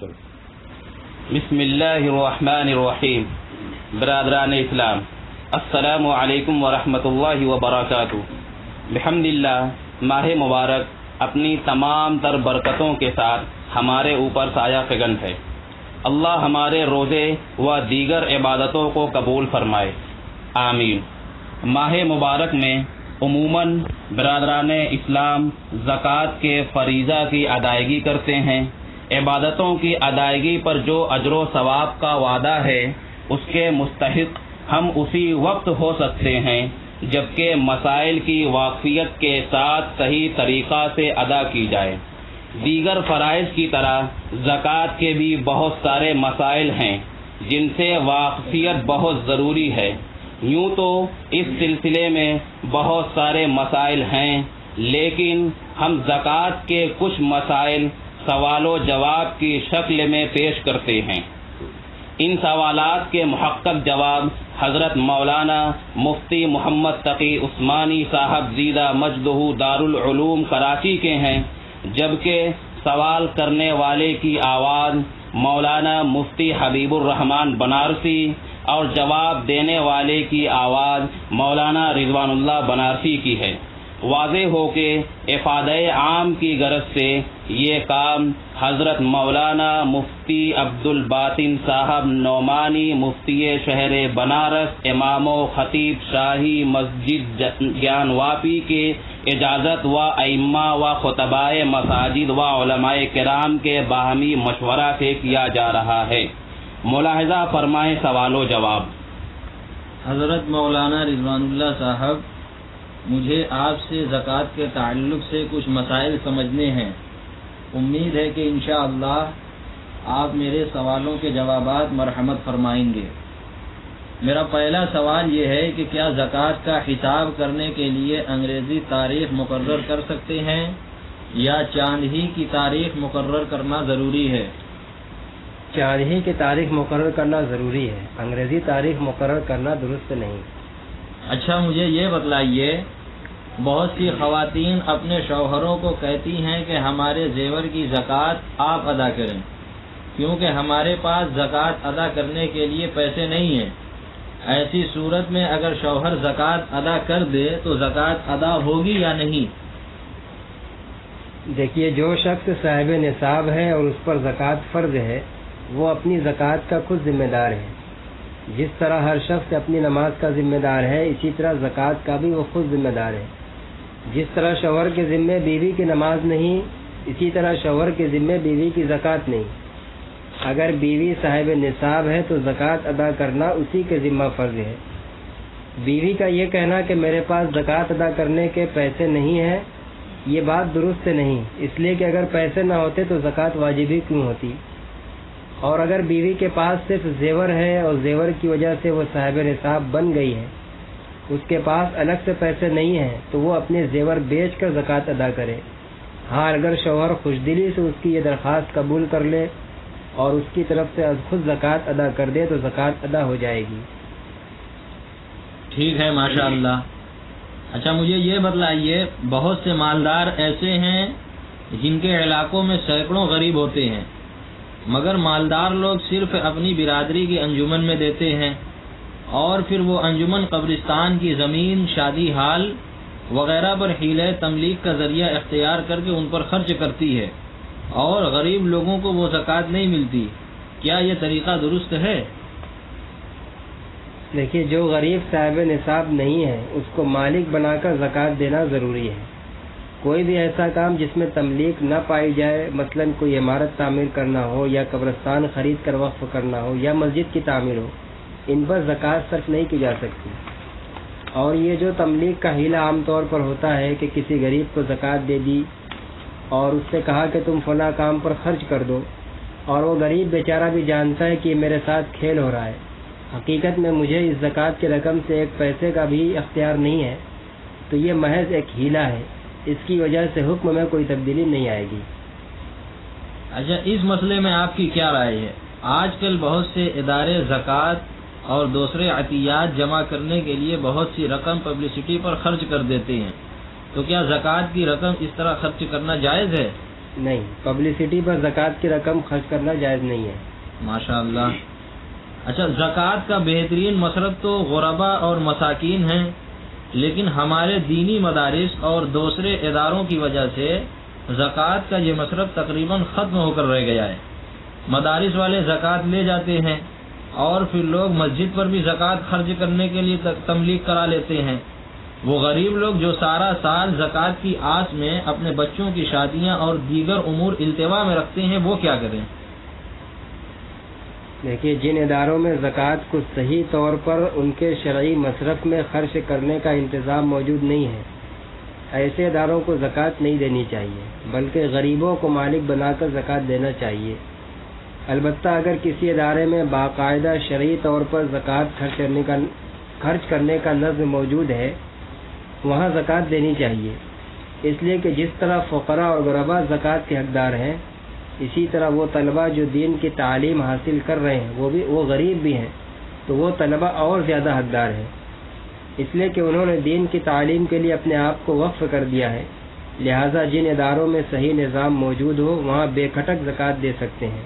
بسم اللہ الرحمن الرحیم. برادران اسلام، السلام علیکم ورحمۃ اللہ وبرکاتہ. بحمداللہ، ماہ مبارک اپنی تمام تر برکتوں کے ساتھ ہمارے اوپر سایہ فگن ہے. اللہ ہمارے روزے و دیگر عبادتوں کو قبول فرمائے، آمین. ماہ مبارک میں عموماً برادران اسلام زکوٰۃ کے فریضہ کی ادائیگی کرتے ہیں. عبادتوں کی ادائیگی پر جو اجر و ثواب کا وعدہ ہے اس کے مستحق ہم اسی وقت ہو سکتے ہیں جبکہ مسائل کی واقفیت کے ساتھ صحیح طریقہ سے ادا کی جائے. دیگر فرائض کی طرح زکوٰۃ کے بھی بہت سارے مسائل ہیں جن سے واقفیت بہت ضروری ہے. یوں تو اس سلسلے میں بہت سارے مسائل ہیں، لیکن ہم زکوٰۃ کے کچھ مسائل سوال و جواب کی شکل میں پیش کرتے ہیں. ان سوالات کے محقق جواب حضرت مولانا مفتی محمد تقی عثمانی صاحب زیدہ مجدہ دارالعلوم کراچی کے ہیں، جبکہ سوال کرنے والے کی آواز مولانا مفتی حبیب الرحمان بنارسی اور جواب دینے والے کی آواز مولانا رضوان اللہ بنارسی کی ہے. واضح ہو کہ افادہ عام کی غرض سے یہ کام حضرت مولانا مفتی عبد الباطن صاحب نعمانی مفتی شہر بنارس امام و خطیب شاہی مسجد گیان واپی کے اجازت و ائمہ و خطبائے مساجد و علماء کرام کے باہمی مشورہ سے کیا جا رہا ہے. ملاحظہ فرمائیں سوال و جواب. حضرت مولانا رضوان اللہ صاحب، مجھے آپ سے زکوٰۃ کے تعلق سے کچھ مسائل سمجھنے ہیں. امید ہے کہ انشاءاللہ آپ میرے سوالوں کے جوابات مرحمت فرمائیں گے. میرا پہلا سوال یہ ہے کہ کیا زکوٰۃ کا حساب کرنے کے لیے انگریزی تاریخ مقرر کر سکتے ہیں یا چاند ہی کی تاریخ مقرر کرنا ضروری ہے؟ چاند ہی کی تاریخ مقرر کرنا ضروری ہے، انگریزی تاریخ مقرر کرنا درست نہیں. اچھا، مجھے یہ بتلائیے، بہت سی خواتین اپنے شوہروں کو کہتی ہیں کہ ہمارے زیور کی زکوٰۃ آپ ادا کریں کیونکہ ہمارے پاس زکوٰۃ ادا کرنے کے لیے پیسے نہیں ہیں. ایسی صورت میں اگر شوہر زکوٰۃ ادا کر دے تو زکوٰۃ ادا ہوگی یا نہیں؟ دیکھیے، جو شخص صاحب نصاب ہے اور اس پر زکوٰۃ فرض ہے وہ اپنی زکوٰۃ کا خود ذمہ دار ہے. جس طرح ہر شخص اپنی نماز کا ذمہ دار ہے، اسی طرح زکوٰۃ کا بھی وہ خود ذمہ دار ہے. جس طرح شوہر کے ذمے بیوی کی نماز نہیں، اسی طرح شوہر کے ذمے بیوی کی زکوٰۃ نہیں. اگر بیوی صاحب نصاب ہے تو زکوٰۃ ادا کرنا اسی کے ذمہ فرض ہے. بیوی کا یہ کہنا کہ میرے پاس زکوٰۃ ادا کرنے کے پیسے نہیں ہیں، یہ بات درست نہیں، اس لیے کہ اگر پیسے نہ ہوتے تو زکوٰۃ واجب ہی کیوں ہوتی. اور اگر بیوی کے پاس صرف زیور ہے اور زیور کی وجہ سے وہ صاحب نصاب بن گئی ہے، اس کے پاس الگ سے پیسے نہیں ہیں تو وہ اپنے زیور بیچ کر زکوٰۃ ادا کرے. ہاں، اگر شوہر خوش دلی سے اس کی یہ درخواست قبول کر لے اور اس کی طرف سے خود زکوٰۃ ادا کر دے تو زکوٰۃ ادا ہو جائے گی. ٹھیک ہے، ماشاءاللہ. اچھا، مجھے یہ بتلائیے، بہت سے مالدار ایسے ہیں جن کے علاقوں میں سینکڑوں غریب ہوتے ہیں، مگر مالدار لوگ صرف اپنی برادری کی انجمن میں دیتے ہیں اور پھر وہ انجمن قبرستان کی زمین، شادی ہال وغیرہ پر حیلہ تملیک کا ذریعہ اختیار کر کے ان پر خرچ کرتی ہے اور غریب لوگوں کو وہ زکوٰۃ نہیں ملتی. کیا یہ طریقہ درست ہے؟ دیکھیے، جو غریب صاحب نصاب نہیں ہے اس کو مالک بنا کر زکوٰۃ دینا ضروری ہے. کوئی بھی ایسا کام جس میں تملیک نہ پائی جائے، مثلا کوئی عمارت تعمیر کرنا ہو یا قبرستان خرید کر وقف کرنا ہو یا مسجد کی تعمیر ہو، ان پر زکوٰۃ صرف نہیں کی جا سکتی. اور یہ جو تملیک کا حیلہ عام طور پر ہوتا ہے کہ کسی غریب کو زکوٰۃ دے دی اور اس سے کہا کہ تم فلاں کام پر خرچ کر دو، اور وہ غریب بیچارہ بھی جانتا ہے کہ یہ میرے ساتھ کھیل ہو رہا ہے، حقیقت میں مجھے اس زکوٰۃ کی رقم سے ایک پیسے کا بھی اختیار نہیں ہے، تو یہ محض ایک حیلہ ہے. اس کی وجہ سے حکم میں کوئی تبدیلی نہیں آئے گی. اچھا، اس مسئلے میں آپ کی کیا رائے ہے؟ آج کل بہت سے ادارے زکوٰۃ اور دوسرے عطیات جمع کرنے کے لیے بہت سی رقم پبلسٹی پر خرچ کر دیتے ہیں، تو کیا زکوٰۃ کی رقم اس طرح خرچ کرنا جائز ہے؟ نہیں، پبلسٹی پر زکوٰۃ کی رقم خرچ کرنا جائز نہیں ہے۔ ماشاء اللہ۔ اچھا، زکوٰۃ کا بہترین مصرف تو غربا اور مساکین ہیں، لیکن ہمارے دینی مدارس اور دوسرے اداروں کی وجہ سے زکوٰۃ کا یہ مصرف تقریباً ختم ہو کر رہ گیا ہے۔ مدارس والے زکوٰۃ لے جاتے ہیں اور پھر لوگ مسجد پر بھی زکوٰۃ خرچ کرنے کے لیے تبلیغ کرا لیتے ہیں۔ وہ غریب لوگ جو سارا سال زکوٰۃ کی آس میں اپنے بچوں کی شادیاں اور دیگر امور التوا میں رکھتے ہیں، وہ کیا کریں؟ دیکھیے، جن اداروں میں زکوٰۃ کو صحیح طور پر ان کے شرعی مصرف میں خرچ کرنے کا انتظام موجود نہیں ہے، ایسے اداروں کو زکوٰۃ نہیں دینی چاہیے، بلکہ غریبوں کو مالک بنا کر زکوٰۃ دینا چاہیے۔ البتہ اگر کسی ادارے میں باقاعدہ شرعی طور پر زکوٰۃ خرچ کرنے کا نظم موجود ہے، وہاں زکوٰۃ دینی چاہیے، اس لیے کہ جس طرح فقراء اور غرباء زکوٰۃ کے حقدار ہیں، اسی طرح وہ طلباء جو دین کی تعلیم حاصل کر رہے ہیں وہ غریب بھی ہیں، تو وہ طلباء اور زیادہ حقدار ہیں، اس لیے کہ انہوں نے دین کی تعلیم کے لیے اپنے آپ کو وقف کر دیا ہے۔ لہٰذا جن اداروں میں صحیح نظام موجود ہو وہاں بے کھٹک زکوٰۃ دے سکتے ہیں۔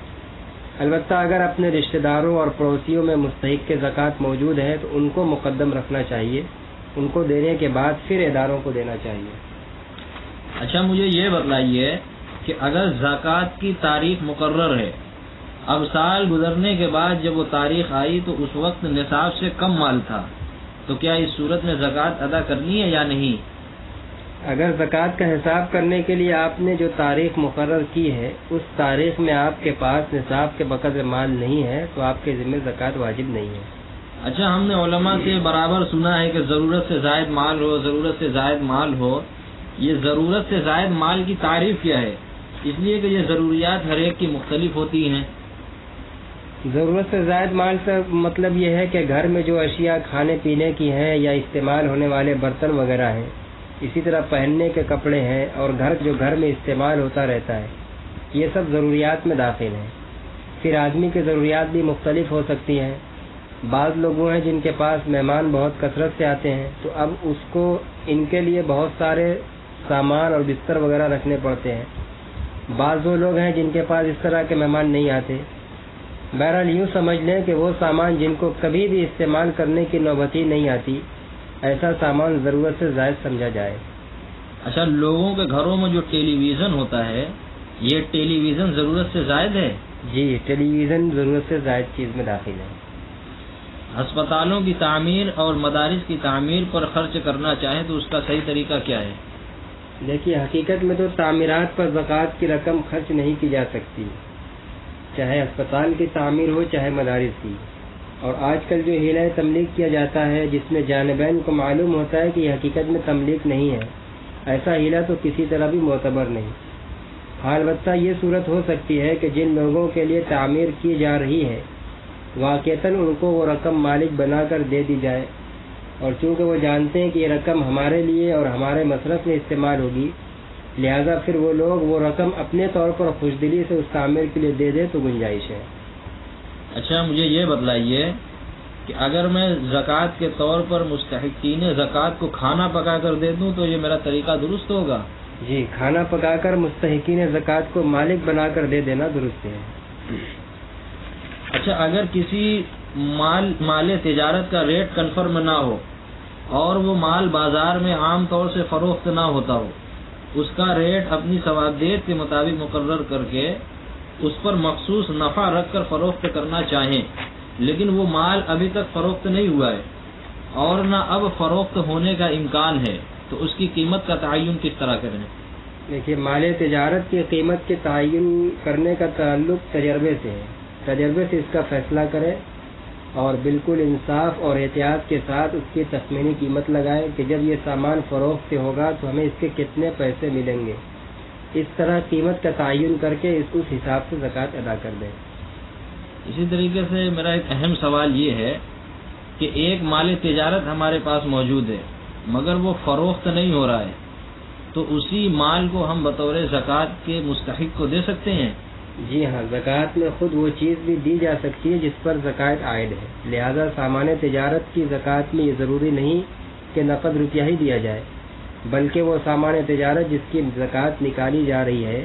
البتہ اگر اپنے رشتہ داروں اور پڑوسیوں میں مستحق کے زکوٰۃ موجود ہے تو ان کو مقدم رکھنا چاہیے، ان کو دینے کے بعد پھر اداروں کو دینا چاہیے۔ اچھا، مجھے یہ بتلائیے کہ اگر زکوٰۃ کی تاریخ مقرر ہے، اب سال گزرنے کے بعد جب وہ تاریخ آئی تو اس وقت نصاب سے کم مال تھا، تو کیا اس صورت میں زکوٰۃ ادا کرنی ہے یا نہیں؟ اگر زکوٰۃ کا حساب کرنے کے لیے آپ نے جو تاریخ مقرر کی ہے اس تاریخ میں آپ کے پاس نصاب کے بقدر مال نہیں ہے تو آپ کے ذمہ زکوٰۃ واجب نہیں ہے۔ اچھا، ہم نے علماء سے برابر سنا ہے کہ ضرورت سے زائد مال ہو، ضرورت سے زائد مال ہو۔ یہ ضرورت سے زائد مال کی تعریف کیا ہے؟ اس لیے کہ یہ ضروریات ہر ایک کی مختلف ہوتی ہیں۔ ضرورت سے زائد مال سے مطلب یہ ہے کہ گھر میں جو اشیاء کھانے پینے کی ہیں یا استعمال ہونے والے برتن وغیرہ ہیں، اسی طرح پہننے کے کپڑے ہیں اور گھر میں استعمال ہوتا رہتا ہے، یہ سب ضروریات میں داخل ہیں۔ پھر آدمی کی ضروریات بھی مختلف ہو سکتی ہیں۔ بعض لوگوں ہیں جن کے پاس مہمان بہت کثرت سے آتے ہیں تو اب اس کو ان کے لیے بہت سارے سامان اور بستر وغیرہ رکھنے پڑتے ہیں۔ بعض وہ لوگ ہیں جن کے پاس اس طرح کے مہمان نہیں آتے۔ بہرحال یوں سمجھ لیں کہ وہ سامان جن کو کبھی بھی استعمال کرنے کی نوبت ہی نہیں آتی، ایسا سامان ضرورت سے زائد سمجھا جائے۔ اچھا، لوگوں کے گھروں میں جو ٹیلی ویژن ہوتا ہے، یہ ٹیلی ویژن ضرورت سے زائد ہے؟ جی، ٹیلی ویژن ضرورت سے زائد چیز میں داخل ہے۔ ہسپتالوں کی تعمیر اور مدارس کی تعمیر پر خرچ کرنا چاہیں تو اس کا صحیح طریقہ کیا ہے؟ دیکھیے، حقیقت میں تو تعمیرات پر زکوٰۃ کی رقم خرچ نہیں کی جا سکتی، چاہے اسپتال کی تعمیر ہو چاہے مدارس کی۔ اور آج کل جو ہیلہ تملیغ کیا جاتا ہے جس میں جانبین کو معلوم ہوتا ہے کہ یہ حقیقت میں تملیغ نہیں ہے، ایسا ہیلہ تو کسی طرح بھی معتبر نہیں۔ ہاں، البتہ یہ صورت ہو سکتی ہے کہ جن لوگوں کے لیے تعمیر کی جا رہی ہے واقعتاً ان کو وہ رقم مالک بنا کر دے دی جائے، اور چونکہ وہ جانتے ہیں کہ یہ رقم ہمارے لیے اور ہمارے مصرف میں استعمال ہوگی، لہذا پھر وہ لوگ وہ رقم اپنے طور پر خوشدلی سے اس تعمیر کے لیے دے دے تو گنجائش ہے۔ اچھا، مجھے یہ بتلائیے کہ اگر میں زکوٰۃ کے طور پر مستحقین زکوٰۃ کو کھانا پکا کر دے دوں تو یہ میرا طریقہ درست ہوگا؟ جی، کھانا پکا کر مستحقین زکوٰۃ کو مالک بنا کر دے دینا درست ہے۔ اچھا، اگر کسی مال تجارت کا ریٹ کنفرم نہ ہو اور وہ مال بازار میں عام طور سے فروخت نہ ہوتا ہو، اس کا ریٹ اپنی ثوابدیت کے مطابق مقرر کر کے اس پر مخصوص نفع رکھ کر فروخت کرنا چاہیں، لیکن وہ مال ابھی تک فروخت نہیں ہوا ہے اور نہ اب فروخت ہونے کا امکان ہے، تو اس کی قیمت کا تعین کس طرح کریں؟ دیکھیے، مال تجارت کی قیمت کے تعین کرنے کا تعلق تجربے سے ہے۔ تجربے سے اس کا فیصلہ کرے اور بالکل انصاف اور احتیاط کے ساتھ اس کی تخمینی قیمت لگائے کہ جب یہ سامان فروخت سے ہوگا تو ہمیں اس کے کتنے پیسے ملیں گے۔ اس طرح قیمت کا تعین کر کے اس حساب سے زکوٰۃ ادا کر دیں۔ اسی طریقے سے میرا ایک اہم سوال یہ ہے کہ ایک مال تجارت ہمارے پاس موجود ہے مگر وہ فروخت نہیں ہو رہا ہے، تو اسی مال کو ہم بطور زکوٰۃ کے مستحق کو دے سکتے ہیں؟ جی ہاں، زکوٰۃ میں خود وہ چیز بھی دی جا سکتی ہے جس پر زکوٰۃ عائد ہے، لہذا سامان تجارت کی زکوٰۃ میں یہ ضروری نہیں کہ نقد روپیہ ہی دیا جائے، بلکہ وہ سامان تجارت جس کی زکوٰۃ نکالی جا رہی ہے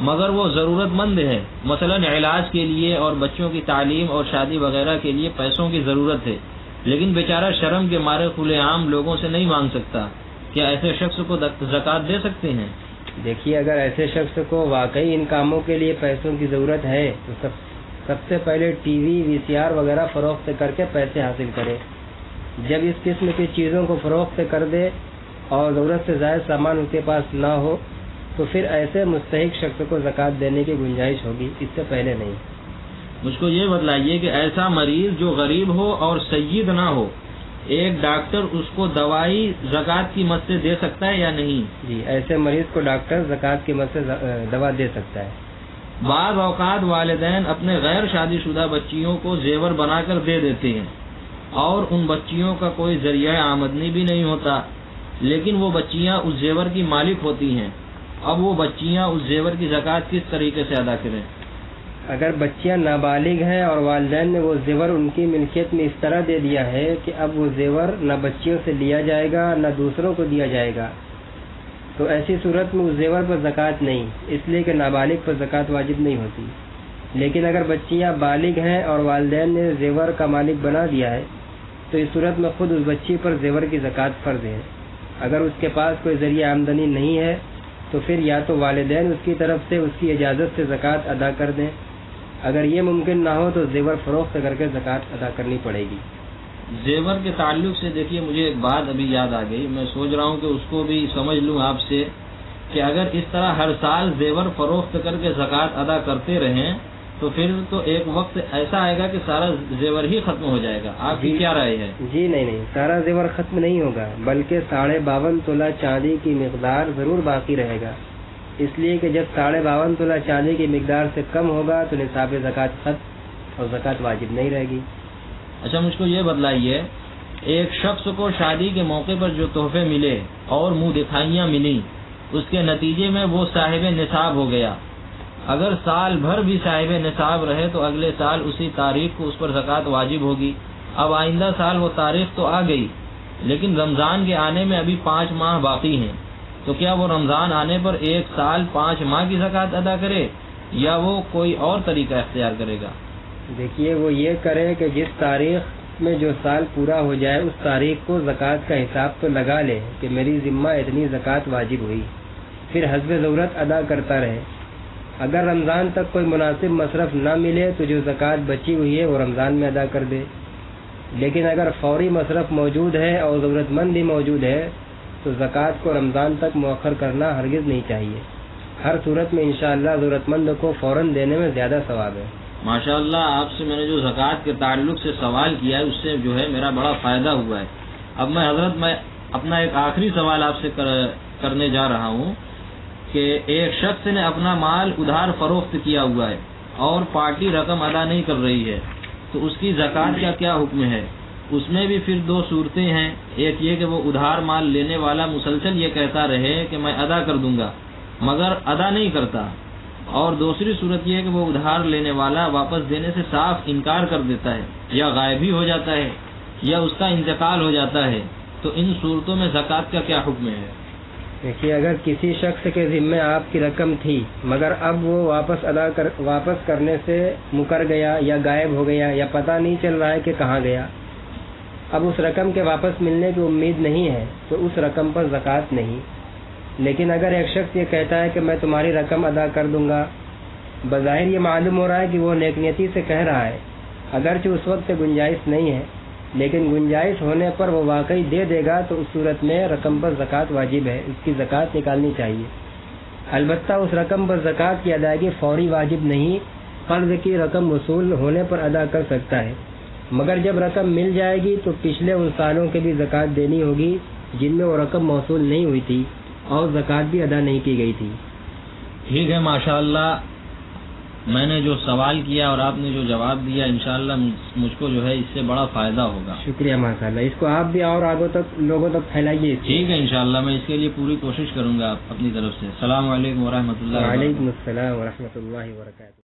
مگر وہ ضرورت مند ہے، مثلا علاج کے لیے اور بچوں کی تعلیم اور شادی وغیرہ کے لیے پیسوں کی ضرورت ہے، لیکن بیچارہ شرم کے مارے کھلے عام لوگوں سے نہیں مانگ سکتا، کیا ایسے شخص کو زکوٰۃ دے سکتے ہیں؟ دیکھیے، اگر ایسے شخص کو واقعی ان کاموں کے لیے پیسوں کی ضرورت ہے تو سب سے پہلے ٹی وی، VCR وغیرہ فروخت کر کے پیسے حاصل کرے۔ جب اس قسم کی چیزوں کو فروخت کر دے اور ضرورت سے زائد سامان اس کے پاس نہ ہو تو پھر ایسے مستحق شخص کو زکوٰۃ دینے کی گنجائش ہوگی، اس سے پہلے نہیں۔ مجھ کو یہ بتلائیے کہ ایسا مریض جو غریب ہو اور سید نہ ہو، ایک ڈاکٹر اس کو دوائی زکوٰۃ کی مد سے دے سکتا ہے یا نہیں؟ جی، ایسے مریض کو ڈاکٹر زکوٰۃ کی مد سے دوا دے سکتا ہے۔ بعض اوقات والدین اپنے غیر شادی شدہ بچیوں کو زیور بنا کر دے دیتے ہیں اور ان بچیوں کا کوئی ذریعہ آمدنی بھی نہیں ہوتا، لیکن وہ بچیاں اس زیور کی مالک ہوتی ہیں۔ اب وہ بچیاں اس زیور کی زکوٰۃ کس طریقے سے ادا کریں؟ اگر بچیاں نابالغ ہیں اور والدین نے وہ زیور ان کی ملکیت میں اس طرح دے دیا ہے کہ اب وہ زیور نہ بچیوں سے لیا جائے گا نہ دوسروں کو دیا جائے گا، تو ایسی صورت میں اس زیور پر زکوٰۃ نہیں، اس لیے کہ نابالغ پر زکوٰۃ واجب نہیں ہوتی۔ لیکن اگر بچیاں بالغ ہیں اور والدین نے زیور کا مالک بنا دیا ہے تو اس صورت میں خود اس بچی پر زیور کی زکوٰۃ فرض ہے۔ اگر اس کے پاس کوئی ذریعہ آمدنی نہیں ہے تو پھر یا تو والدین اس کی طرف سے اس کی اجازت سے زکوٰۃ ادا کر دیں، اگر یہ ممکن نہ ہو تو زیور فروخت کر کے زکوٰۃ ادا کرنی پڑے گی۔ زیور کے تعلق سے دیکھیے، مجھے ایک بات ابھی یاد آ گئی، میں سوچ رہا ہوں کہ اس کو بھی سمجھ لوں آپ سے، کہ اگر اس طرح ہر سال زیور فروخت کر کے زکوٰۃ ادا کرتے رہیں تو پھر تو ایک وقت ایسا آئے گا کہ سارا زیور ہی ختم ہو جائے گا۔ آپ کی کیا رائے ہے؟ جی نہیں، سارا زیور ختم نہیں ہوگا، بلکہ 52.5 تولہ چاندی کی مقدار ضرور باقی رہے گا، اس لیے کہ جب 52.5 تولہ چاندی کی مقدار سے کم ہوگا تو نصاب زکوٰۃ ختم اور زکوٰۃ واجب نہیں رہے گی۔ اچھا، مجھ کو یہ بتلائیے، ایک شخص کو شادی کے موقع پر جو تحفے ملے اور منہ دکھائیاں ملی، اس کے نتیجے میں وہ صاحب نصاب ہو گیا، اگر سال بھر بھی صاحب نصاب رہے تو اگلے سال اسی تاریخ کو اس پر زکوٰۃ واجب ہوگی۔ اب آئندہ سال وہ تاریخ تو آ گئی، لیکن رمضان کے آنے میں ابھی 5 ماہ باقی ہیں، تو کیا وہ رمضان آنے پر 1 سال 5 ماہ کی زکوٰۃ ادا کرے یا وہ کوئی اور طریقہ اختیار کرے گا؟ دیکھیے، وہ یہ کرے کہ جس تاریخ میں جو سال پورا ہو جائے اس تاریخ کو زکوٰۃ کا حساب تو لگا لے کہ میری ذمہ اتنی زکوٰۃ واجب ہوئی، پھر حسب ضرورت ادا کرتا رہے۔ اگر رمضان تک کوئی مناسب مصرف نہ ملے تو جو زکوٰۃ بچی ہوئی ہے وہ رمضان میں ادا کر دے، لیکن اگر فوری مصرف موجود ہے اور ضرورت مند بھی موجود ہے تو زکوٰۃ کو رمضان تک مؤخر کرنا ہرگز نہیں چاہیے۔ ہر صورت میں انشاءاللہ ضرورت مند کو فوراً دینے میں زیادہ ثواب ہے۔ ماشاءاللہ، آپ سے میں نے جو زکوٰۃ کے تعلق سے سوال کیا ہے اس سے جو ہے میرا بڑا فائدہ ہوا ہے۔ اب میں اپنا ایک آخری سوال آپ سے کرنے جا رہا ہوں کہ ایک شخص نے اپنا مال ادھار فروخت کیا ہوا ہے اور پارٹی رقم ادا نہیں کر رہی ہے، تو اس کی زکوٰۃ کا کیا حکم ہے؟ اس میں بھی پھر 2 صورتیں ہیں، ایک یہ کہ وہ ادھار مال لینے والا مسلسل یہ کہتا رہے کہ میں ادا کر دوں گا مگر ادا نہیں کرتا، اور دوسری صورت یہ ہے کہ وہ ادھار لینے والا واپس دینے سے صاف انکار کر دیتا ہے یا غائب ہی ہو جاتا ہے یا اس کا انتقال ہو جاتا ہے، تو ان صورتوں میں زکوٰۃ کا کیا حکم ہے؟ دیکھیے، اگر کسی شخص کے ذمے آپ کی رقم تھی مگر اب وہ واپس کرنے سے مکر گیا یا غائب ہو گیا یا پتہ نہیں چل رہا ہے کہ کہاں گیا، اب اس رقم کے واپس ملنے کی امید نہیں ہے تو اس رقم پر زکوٰۃ نہیں۔ لیکن اگر ایک شخص یہ کہتا ہے کہ میں تمہاری رقم ادا کر دوں گا، بظاہر یہ معلوم ہو رہا ہے کہ وہ نیک نیتی سے کہہ رہا ہے، اگرچہ اس وقت گنجائش نہیں ہے، لیکن گنجائش ہونے پر وہ واقعی دے دے گا تو اس صورت میں رقم پر زکوٰۃ واجب ہے، اس کی زکوٰۃ نکالنی چاہیے۔ البتہ اس رقم پر زکوٰۃ کی ادائیگی فوری واجب نہیں، قرض کی رقم وصول ہونے پر ادا کر سکتا ہے، مگر جب رقم مل جائے گی تو پچھلے ان سالوں کے بھی زکوٰۃ دینی ہوگی جن میں وہ رقم موصول نہیں ہوئی تھی اور زکوٰۃ بھی ادا نہیں کی گئی تھی۔ ٹھیک ہے، ماشاءاللہ، میں نے جو سوال کیا اور آپ نے جو جواب دیا، انشاءاللہ مجھ کو جو ہے اس سے بڑا فائدہ ہوگا۔ شکریہ ماشاءاللہ، اس کو آپ بھی اور آگے تک لوگوں تک پھیلائیے۔ ٹھیک ہے، انشاءاللہ میں اس کے لیے پوری کوشش کروں گا اپنی طرف سے۔ السلام علیکم ورحمۃ اللہ۔ وعلیکم السلام ورحمۃ اللہ وبرکاتہ۔